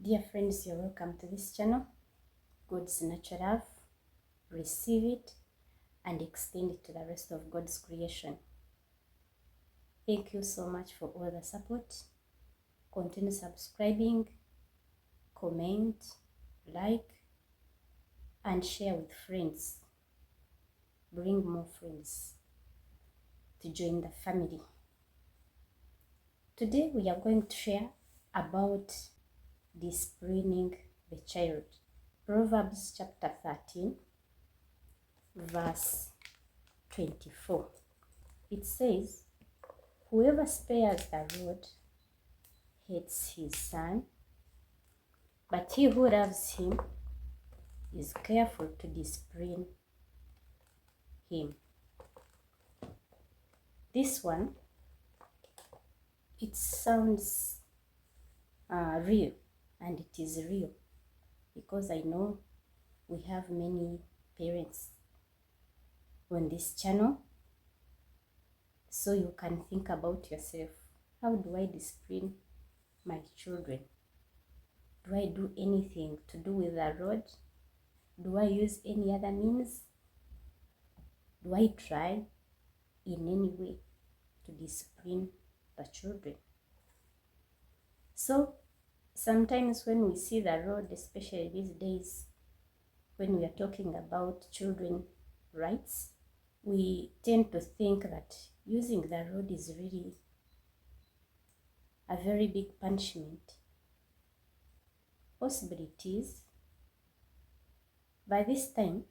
Dear friends, you're welcome to this channel. God's natural love, receive it and extend it to the rest of God's creation. Thank you so much for all the support. Continue subscribing, comment, like, and share with friends. Bring more friends to join the family. Today we are going to share about disciplining the child. Proverbs chapter 13, verse 24. It says, "Whoever spares the rod hates his son, but he who loves him is careful to discipline him." This one, it sounds real, and it is real because I know we have many parents on this channel, so you can think about yourself. How do I discipline my children? Do I do anything to do with the rod? Do I use any other means? Do I try in any way to discipline the children? So sometimes when we see the rod, especially these days, when we are talking about children rights, we tend to think that using the rod is really a very big punishment. Possibly it is. By this time,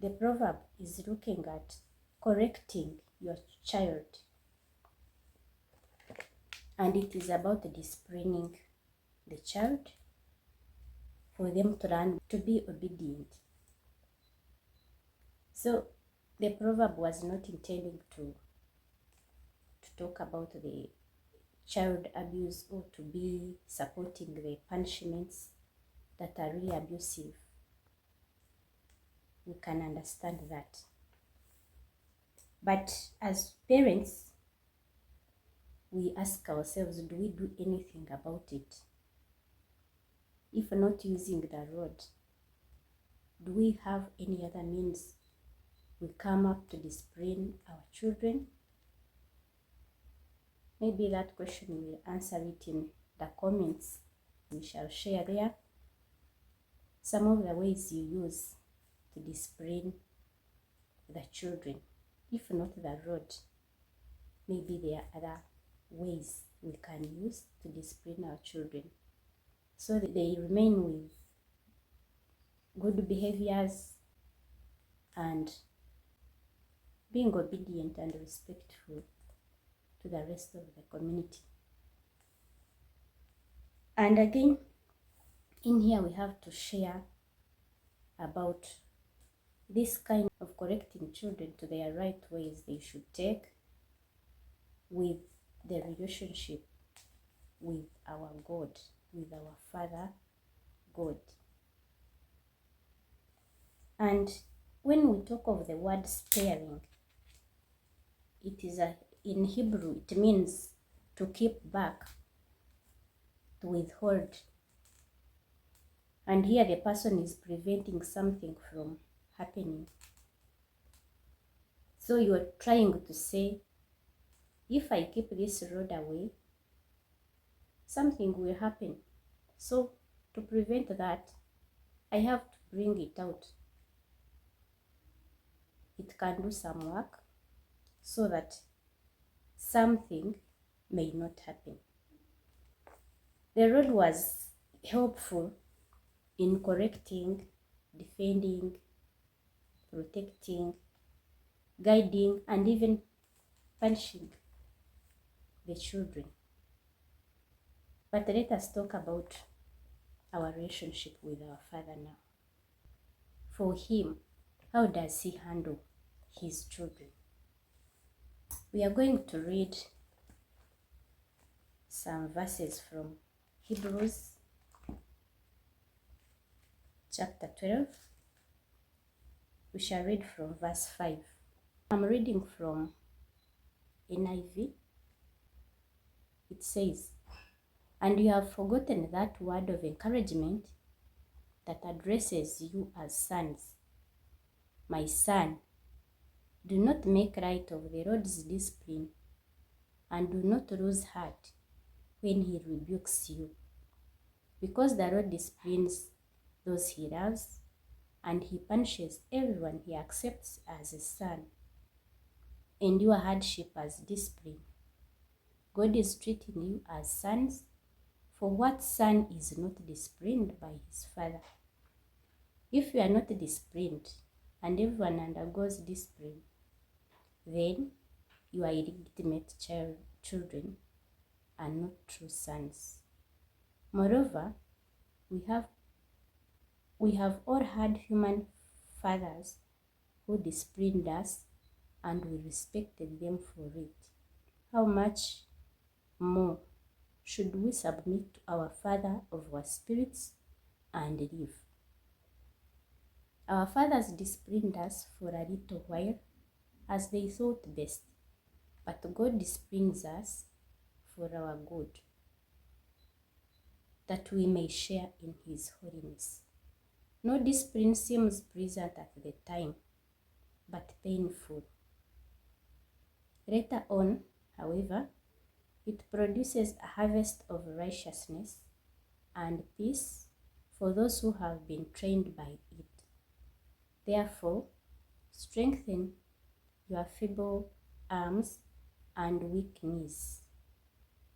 the proverb is looking at correcting your child, and it is about disciplining the child for them to learn to be obedient. So the proverb was not intending to talk about the child abuse or to be supporting the punishments that are really abusive. We can understand that. But as parents, we ask ourselves, do we do anything about it? If not using the rod, do we have any other means we come up to discipline our children? Maybe that question we'll answer it in the comments. We shall share there some of the ways you use to discipline the children. If not the rod, maybe there are other ways we can use to discipline our children so that they remain with good behaviors and being obedient and respectful to the rest of the community. And again, in here we have to share about this kind of correcting children to their right ways they should take with the relationship with our God, with our Father God. And when we talk of the word sparing, it is in Hebrew, it means to keep back, to withhold. And here the person is preventing something from happening. So you are trying to say, if I keep this rod away, something will happen. So to prevent that, I have to bring it out. It can do some work so that something may not happen. The rod was helpful in correcting, defending, protecting, guiding, and even punishing the children. But let us talk about our relationship with our Father now. For Him, how does He handle His children? We are going to read some verses from Hebrews chapter 12. We shall read from verse 5. I'm reading from NIV. It says, And you have forgotten that word of encouragement that addresses you as sons. My son, do not make light of the Lord's discipline, and do not lose heart when he rebukes you, because the Lord disciplines those he loves, and he punishes everyone he accepts as a son. Endure hardship as discipline. God is treating you as sons, for what son is not disciplined by his father? If you are not disciplined, and everyone undergoes discipline, then you are illegitimate children and not true sons. Moreover, we have all had human fathers who disciplined us, and we respected them for it. How much more should we submit to our Father of our spirits and live? Our fathers disciplined us for a little while as they thought best, but God disciplines us for our good, that we may share in his holiness. No discipline seems pleasant at the time, but painful. Later on, however, it produces a harvest of righteousness and peace for those who have been trained by it. Therefore, strengthen your feeble arms and weak knees.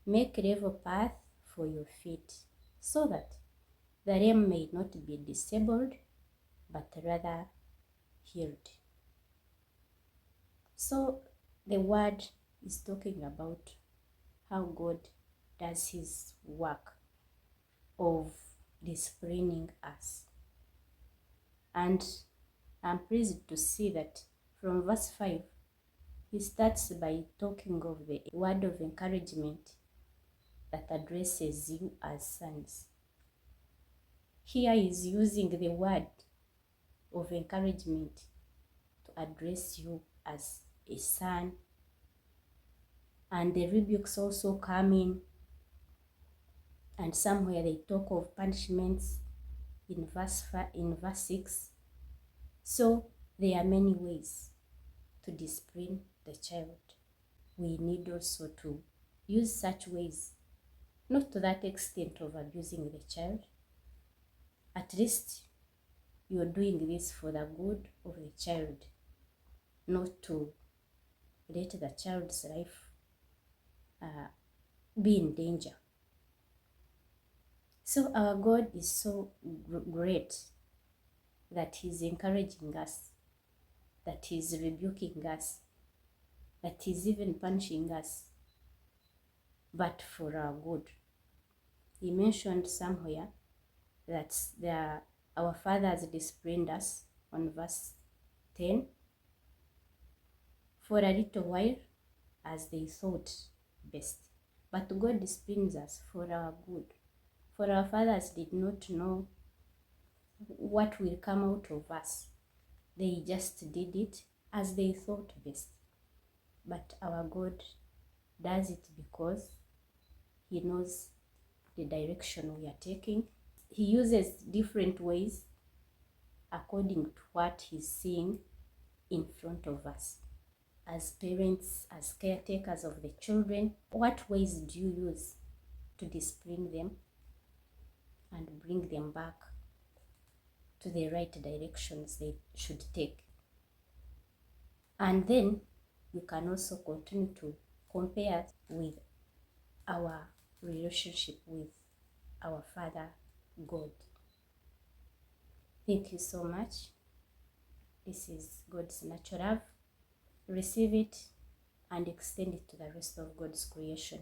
Make level path for your feet, so that the limb may not be disabled, but rather healed. So the word is talking about how God does his work of disciplining us. And I'm pleased to see that from verse 5, he starts by talking of the word of encouragement that addresses you as sons. Here he's using the word of encouragement to address you as a son. And the rebukes also come in, and somewhere they talk of punishments in verse 6. So there are many ways to discipline the child. We need also to use such ways, not to that extent of abusing the child. At least you're doing this for the good of the child, not to let the child's life be in danger. So our God is so great that he's encouraging us, that he's rebuking us, that he's even punishing us, but for our good. He mentioned somewhere that our fathers disciplined us on verse 10 for a little while as they thought best. But God disciplines us for our good. For our fathers did not know what will come out of us. They just did it as they thought best. But our God does it because he knows the direction we are taking. He uses different ways according to what he's seeing in front of us. As parents, as caretakers of the children, what ways do you use to discipline them and bring them back to the right directions they should take? And then you can also continue to compare with our relationship with our Father God. Thank you so much. This is God's natural love. Receive it and extend it to the rest of God's creation.